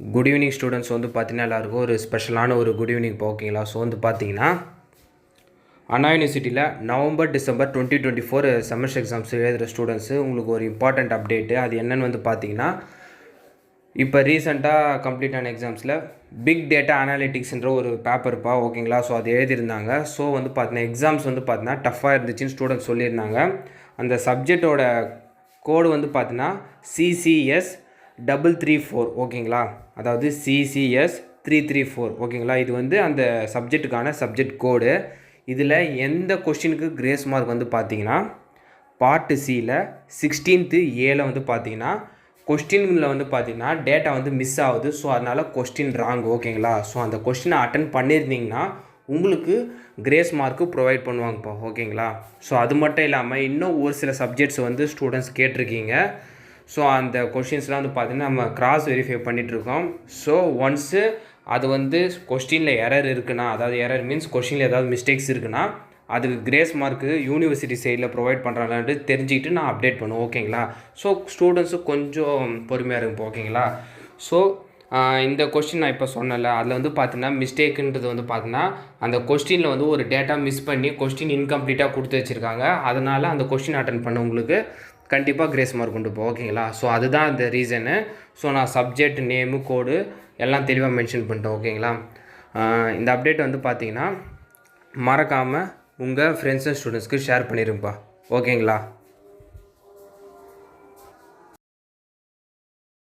Good evening students வந்து பார்த்தீங்கன்னா எல்லாருக்கும் ஒரு ஸ்பெஷலான ஒரு குட் ஈவினிங் இப்போ ஓகேங்களா. ஸோ வந்து பார்த்தீங்கன்னா அண்ணா யூனிவர்சிட்டியில் நவம்பர் டிசம்பர் 2024 செமஸ்டர் எக்ஸாம்ஸ் எழுதுகிற ஸ்டூடெண்ட்ஸு உங்களுக்கு ஒரு இம்பார்ட்டண்ட் அப்டேட்டு. அது என்னென்னு வந்து பார்த்தீங்கன்னா, இப்போ ரீசெண்டாக கம்ப்ளீட் ஆன எக்ஸாம்ஸில் பிக் டேட்டா அனாலிட்டிக்ஸ்ன்ற ஒரு பேப்பர்ப்பா ஓகேங்களா. ஸோ அது எழுதியிருந்தாங்க. ஸோ வந்து பார்த்தீங்கன்னா எக்ஸாம்ஸ் வந்து பார்த்தீங்கன்னா டஃப்பாக இருந்துச்சுன்னு ஸ்டூடெண்ட்ஸ் சொல்லியிருந்தாங்க. அந்த சப்ஜெக்டோட கோடு வந்து பார்த்தீங்கன்னா CCS 334 ஓகேங்களா. அதாவது CCS 334 ஓகேங்களா. இது வந்து அந்த சப்ஜெக்ட்டுக்கான சப்ஜெக்ட் கோடு. இதில் எந்த கொஸ்டினுக்கு கிரேஸ் மார்க் வந்து பார்த்தீங்கன்னா பார்ட் சியில் 16th ஏல வந்து பார்த்தீங்கன்னா கொஸ்டினில் வந்து பார்த்தீங்கன்னா டேட்டா வந்து மிஸ் ஆகுது. ஸோ அதனால் கொஸ்டின் ராங் ஓகேங்களா. ஸோ அந்த கொஸ்டினை அட்டன் பண்ணியிருந்தீங்கன்னா உங்களுக்கு கிரேஸ் மார்க்கு ப்ரொவைட் பண்ணுவாங்கப்பா ஓகேங்களா. ஸோ அது மட்டும் இல்லாமல் இன்னும் ஒரு சில சப்ஜெக்ட்ஸ் வந்து ஸ்டூடெண்ட்ஸ் கேட்டிருக்கீங்க. ஸோ அந்த கொஷின்ஸ்லாம் வந்து பார்த்திங்கன்னா நம்ம கிராஸ் வெரிஃபை பண்ணிகிட்ருக்கோம். ஸோ ஒன்ஸு அது வந்து கொஸ்டினில் எரர் இருக்குன்னா, அதாவது எரர் மீன்ஸ் கொஸ்டினில் ஏதாவது மிஸ்டேக்ஸ் இருக்குன்னா அதுக்கு கிரேஸ் மார்க்கு யூனிவர்சிட்டி சைடில் ப்ரொவைட் பண்ணுறாங்கன்ட்டு தெரிஞ்சுக்கிட்டு நான் அப்டேட் பண்ணுவேன் ஓகேங்களா. ஸோ ஸ்டூடெண்ட்ஸு கொஞ்சம் பொறுமையாக இருக்கும் ஓகேங்களா. ஸோ இந்த கொஸ்டின் நான் இப்போ சொன்னல, அதில் வந்து பார்த்தீங்கன்னா மிஸ்டேக்குன்றது வந்து பார்த்தீங்கன்னா அந்த கொஸ்டினில் வந்து ஒரு டேட்டா மிஸ் பண்ணி கொஸ்டின் இன்கம்ப்ளீட்டாக கொடுத்து வச்சுருக்காங்க. அதனால் அந்த கொஸ்டின் அட்டன் பண்ணவங்களுக்கு கண்டிப்பாக கிரேஸ் மார்க் உண்டு இப்போ ஓகேங்களா. ஸோ அதுதான் அந்த ரீசனு. ஸோ நான் சப்ஜெக்ட் நேமு கோடு எல்லாம் தெளிவாக மென்ஷன் பண்ணிட்டேன் ஓகேங்களா. இந்த அப்டேட் வந்து பார்த்தீங்கன்னா மறக்காமல் உங்கள் ஃப்ரெண்ட்ஸ் அண்ட் ஸ்டூடெண்ட்ஸ்க்கு ஷேர் பண்ணிடுங்கப்பா ஓகேங்களா.